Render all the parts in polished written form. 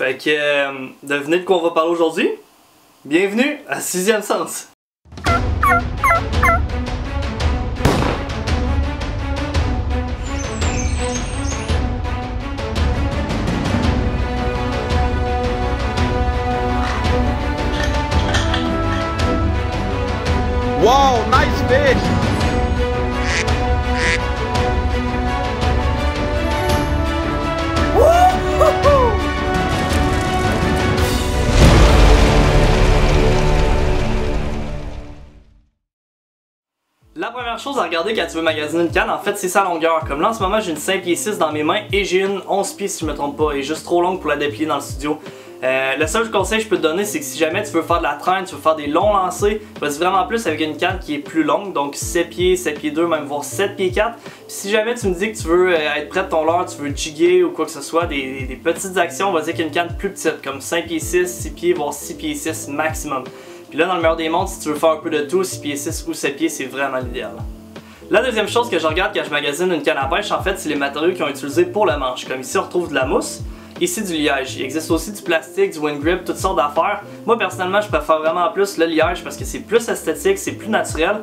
Fait que, devinez de quoi on va parler aujourd'hui? Bienvenue à Sixième Sens! Wow, nice fish! La première chose à regarder quand tu veux magasiner une canne, en fait, c'est sa longueur. Comme là, en ce moment, j'ai une 5 pieds 6 dans mes mains et j'ai une 11 pieds si je me trompe pas. Elle est juste trop longue pour la déplier dans le studio. Le seul conseil que je peux te donner, c'est que si jamais tu veux faire de la traîne, tu veux faire des longs lancers, vas-y vraiment plus avec une canne qui est plus longue, donc 7 pieds 2, même voire 7 pieds 4. Puis si jamais tu me dis que tu veux être près de ton leurre, tu veux jigger ou quoi que ce soit, des petites actions, vas-y avec une canne plus petite, comme 5 pieds 6, 6 pieds, voire 6 pieds 6 maximum. Puis là, dans le meilleur des mondes, si tu veux faire un peu de tout, 6 pieds 6 ou 7 pieds, c'est vraiment l'idéal. La deuxième chose que je regarde quand je magasine une canne à pêche, en fait, c'est les matériaux qu'ils ont utilisés pour le manche. Comme ici, on retrouve de la mousse. Ici, du liège. Il existe aussi du plastique, du wind grip, toutes sortes d'affaires. Moi, personnellement, je préfère vraiment plus le liège parce que c'est plus esthétique, c'est plus naturel.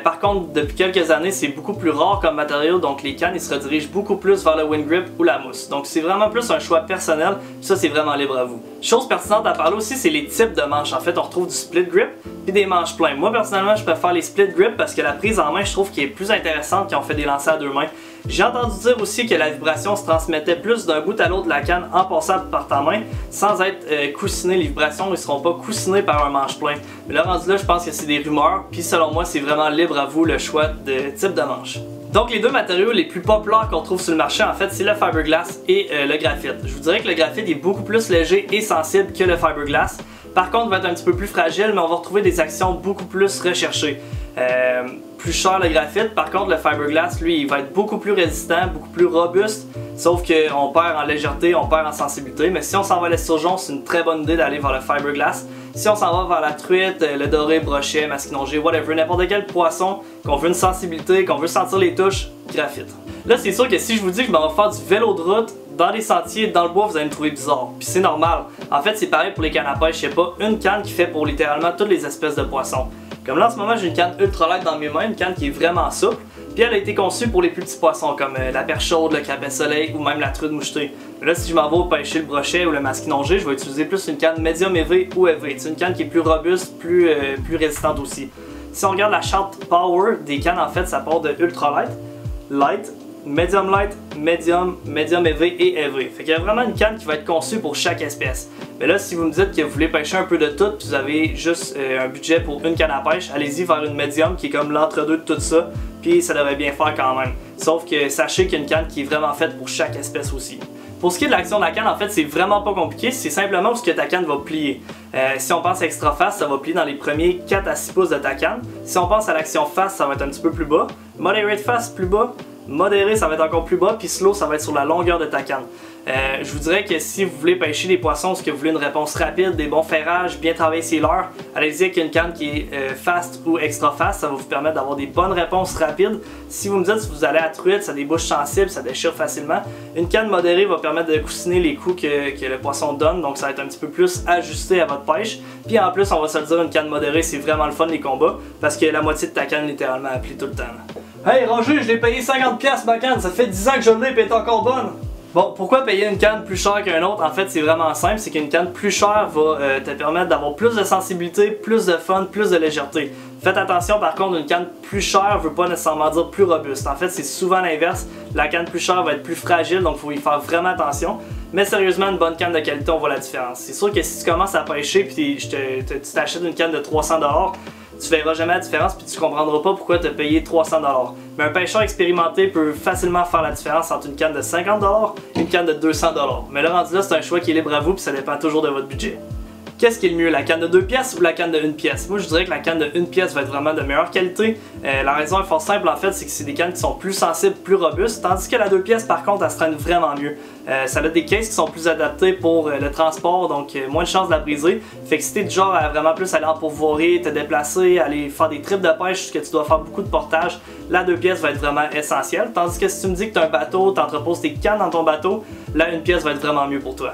Par contre, depuis quelques années, c'est beaucoup plus rare comme matériau, donc les cannes, ils se redirigent beaucoup plus vers le wind grip ou la mousse. Donc, c'est vraiment plus un choix personnel, puis ça, c'est vraiment libre à vous. Chose pertinente à parler aussi, c'est les types de manches. En fait, on retrouve du split grip puis des manches pleins. Moi, personnellement, je préfère les split grip parce que la prise en main, je trouve qu'elle est plus intéressante quand on fait des lancers à deux mains. J'ai entendu dire aussi que la vibration se transmettait plus d'un bout à l'autre de la canne en passant par ta main sans être coussiné. Les vibrations ne seront pas coussinées par un manche plein. Mais là, rendu là, je pense que c'est des rumeurs. Puis selon moi, c'est vraiment libre à vous le choix de type de manche. Donc les deux matériaux les plus populaires qu'on trouve sur le marché, en fait, c'est le fiberglass et le graphite. Je vous dirais que le graphite est beaucoup plus léger et sensible que le fiberglass. Par contre, il va être un petit peu plus fragile, mais on va retrouver des actions beaucoup plus recherchées. Plus cher le graphite, par contre le fiberglass, lui, il va être beaucoup plus résistant, beaucoup plus robuste, sauf qu'on perd en légèreté, on perd en sensibilité, mais si on s'en va à l'esturgeon, c'est une très bonne idée d'aller vers le fiberglass. Si on s'en va vers la truite, le doré, brochet, masquinongé, whatever, n'importe quel poisson, qu'on veut une sensibilité, qu'on veut sentir les touches, graphite. Là, c'est sûr que si je vous dis que je m'en vais faire du vélo de route, dans les sentiers, dans le bois, vous allez me trouver bizarre. Puis c'est normal. En fait, c'est pareil pour les cannes à pêche. Il n'y a pas une canne qui fait pour littéralement toutes les espèces de poissons. Comme là, en ce moment, j'ai une canne ultralight dans mes mains, une canne qui est vraiment souple. Puis elle a été conçue pour les plus petits poissons, comme la perche chaude, le crapet soleil ou même la truite mouchetée. Mais là, si je m'en vais pêcher le brochet ou le masquinongé, je vais utiliser plus une canne medium EV ou EV. C'est une canne qui est plus robuste, plus résistante aussi. Si on regarde la charte Power des cannes, en fait, ça part de ultralight, light, medium light, medium EV et EV. Fait qu'il y a vraiment une canne qui va être conçue pour chaque espèce. Mais là, si vous me dites que vous voulez pêcher un peu de tout, puis vous avez juste un budget pour une canne à pêche, allez-y vers une medium qui est comme l'entre-deux de tout ça, puis ça devrait bien faire quand même. Sauf que sachez qu'il y a une canne qui est vraiment faite pour chaque espèce aussi. Pour ce qui est de l'action de la canne, en fait, c'est vraiment pas compliqué, c'est simplement où ce que ta canne va plier. Si on pense à extra fast, ça va plier dans les premiers 4 à 6 pouces de ta canne. Si on pense à l'action fast, ça va être un petit peu plus bas. Moderate fast, plus bas. Modéré, ça va être encore plus bas, puis slow, ça va être sur la longueur de ta canne. Je vous dirais que si vous voulez pêcher des poissons, si vous voulez une réponse rapide, des bons ferrages, bien travailler ses leurres, allez-y avec une canne qui est fast ou extra fast, ça va vous permettre d'avoir des bonnes réponses rapides. Si vous me dites que vous allez à truite, ça a des bouches sensibles, ça déchire facilement, une canne modérée va permettre de coussiner les coups que le poisson donne, donc ça va être un petit peu plus ajusté à votre pêche. Puis en plus, on va se le dire, une canne modérée, c'est vraiment le fun les combats, parce que la moitié de ta canne littéralement à plier tout le temps. Hey Roger, je l'ai payé 50$ ma canne, ça fait 10 ans que je l'ai et elle est encore bonne! Bon, pourquoi payer une canne plus chère qu'une autre? En fait, c'est vraiment simple, c'est qu'une canne plus chère va te permettre d'avoir plus de sensibilité, plus de fun, plus de légèreté. Faites attention par contre, une canne plus chère veut pas nécessairement dire plus robuste. En fait, c'est souvent l'inverse. La canne plus chère va être plus fragile, donc il faut y faire vraiment attention. Mais sérieusement, une bonne canne de qualité, on voit la différence. C'est sûr que si tu commences à pêcher puis tu t'achètes une canne de 300$, tu verras jamais la différence puis tu comprendras pas pourquoi tu as payé 300$. Mais un pêcheur expérimenté peut facilement faire la différence entre une canne de 50$ et une canne de 200$. Mais là, rendu là, c'est un choix qui est libre à vous puis ça dépend toujours de votre budget. Qu'est-ce qui est le mieux, la canne de 2 pièces ou la canne de 1 pièce? Moi, je dirais que la canne de 1 pièce va être vraiment de meilleure qualité. La raison est fort simple, en fait, c'est que c'est des cannes qui sont plus sensibles, plus robustes, tandis que la 2 pièces, par contre, elle se traîne vraiment mieux. Ça a des cases qui sont plus adaptées pour le transport, donc moins de chances de la briser. Fait que si t'es du genre à vraiment plus aller en pourvoirie, te déplacer, aller faire des trips de pêche, que tu dois faire beaucoup de portage, la 2 pièces va être vraiment essentielle. Tandis que si tu me dis que tu as un bateau, tu entreposes tes cannes dans ton bateau, la 1 pièce va être vraiment mieux pour toi.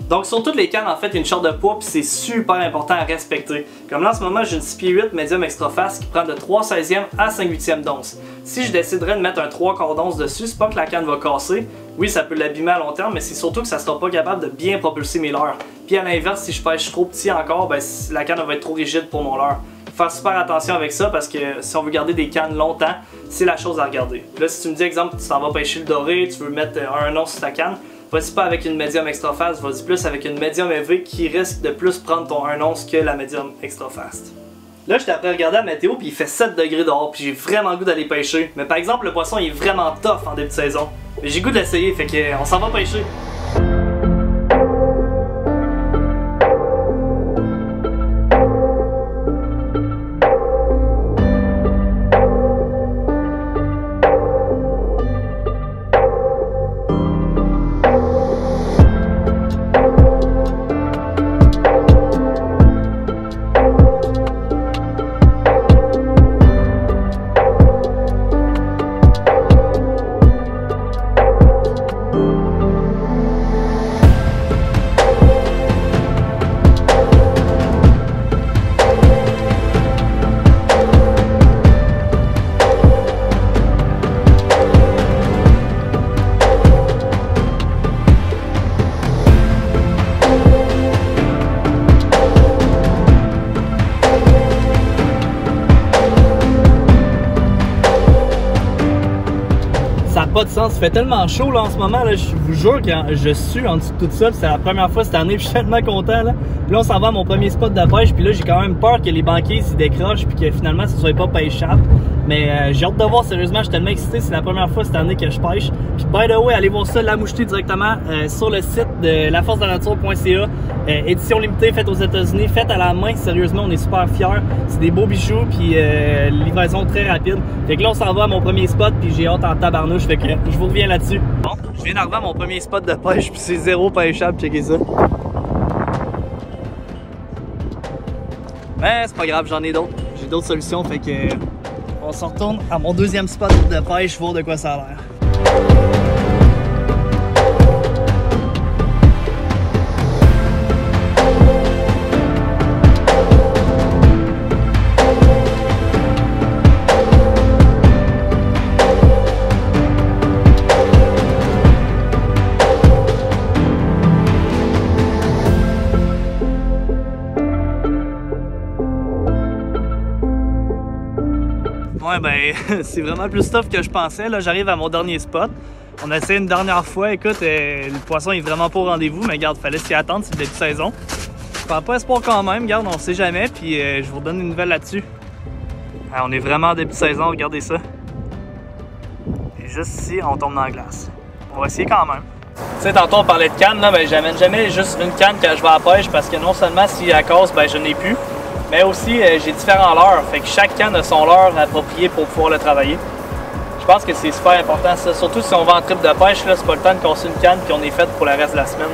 Donc sur toutes les cannes, en fait, il y a une charte de poids, puis c'est super important à respecter. Comme là, en ce moment, j'ai une 6 pieds 8 médium extra fast qui prend de 3/16e à 5/8e d'once. Si je déciderais de mettre un 3/4 d'once dessus, c'est pas que la canne va casser. Oui, ça peut l'abîmer à long terme, mais c'est surtout que ça sera pas capable de bien propulser mes leurres. Puis à l'inverse, si je pêche trop petit encore, ben, la canne va être trop rigide pour mon leurre. Faire super attention avec ça parce que si on veut garder des cannes longtemps, c'est la chose à regarder. Là, si tu me dis, exemple, tu t'en vas pêcher le doré, tu veux mettre un once sur ta canne, vas-y pas avec une médium extra fast, vas-y plus avec une médium EV qui risque de plus prendre ton 1 once que la médium extra fast. Là, j'étais après regarder la météo puis il fait 7 degrés dehors puis j'ai vraiment le goût d'aller pêcher. Mais par exemple, le poisson il est vraiment tough en début de saison. Mais j'ai le goût de l'essayer, fait qu'on s'en va pêcher. Pas de sens, il fait tellement chaud là en ce moment, là, je vous jure que je suis en dessous de tout ça, c'est la première fois cette année, puis je suis tellement content là. Puis là on s'en va à mon premier spot de pêche, puis là j'ai quand même peur que les banquiers s'y décrochent puis que finalement ce soit pas pêchable. Mais j'ai hâte de voir, sérieusement, je suis tellement excité, c'est la première fois cette année que je pêche. Puis by the way, allez voir ça, La Mouchetée directement sur le site de laforcedelanature.ca. Édition limitée, faite aux États-Unis, faite à la main, sérieusement, on est super fiers. C'est des beaux bijoux, puis livraison très rapide. Fait que là on s'en va à mon premier spot, puis j'ai hâte en tabarnouche, fait que je vous reviens là-dessus. Bon, je viens d'arriver à mon premier spot de pêche, puis c'est zéro pêchable, checkez ça. Mais c'est pas grave, j'en ai d'autres. J'ai d'autres solutions, fait que on se retourne à mon deuxième spot de pêche, voir de quoi ça a l'air. Ouais, ben, c'est vraiment plus tough que je pensais. Là, j'arrive à mon dernier spot. On a essayé une dernière fois. Écoute, le poisson est vraiment pas au rendez-vous, mais regarde, fallait s'y attendre, c'est le début de saison. Je prends pas espoir quand même, regarde, on sait jamais, puis je vous redonne une nouvelle là-dessus. On est vraiment en début de saison, regardez ça. Et juste ici, on tombe dans la glace. On va essayer quand même. Tu sais, tantôt on parlait de canne, là, ben, j'amène jamais juste une canne quand je vais à la pêche, parce que non seulement si elle casse, ben, je n'ai plus. Mais aussi, j'ai différents leurres, fait que chaque canne a son leurre approprié pour pouvoir le travailler. Je pense que c'est super important ça, surtout si on va en trip de pêche, là, c'est pas le temps de casser une canne puis on est fait pour le reste de la semaine.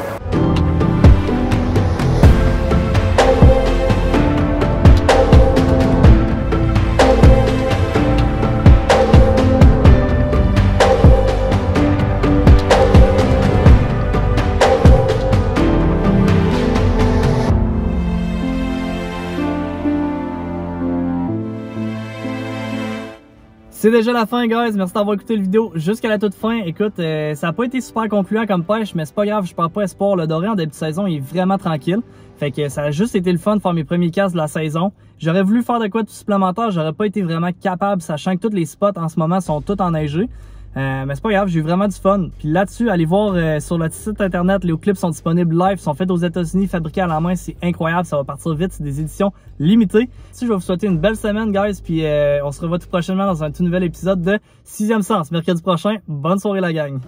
C'est déjà la fin, guys. Merci d'avoir écouté la vidéo jusqu'à la toute fin. Écoute, ça n'a pas été super concluant comme pêche, mais c'est pas grave, je perds pas espoir. Le doré en début de saison il est vraiment tranquille. Fait que ça a juste été le fun de faire mes premiers casts de la saison. J'aurais voulu faire de quoi de supplémentaire, j'aurais pas été vraiment capable, sachant que tous les spots en ce moment sont tous enneigés. Mais c'est pas grave, j'ai eu vraiment du fun. Puis là-dessus, allez voir sur le site internet, les clips sont disponibles live, sont faits aux États-Unis, fabriqués à la main, c'est incroyable, ça va partir vite, c'est des éditions limitées. Si je vais vous souhaiter une belle semaine, guys, puis on se revoit tout prochainement dans un tout nouvel épisode de 6e Sens, mercredi prochain. Bonne soirée la gang!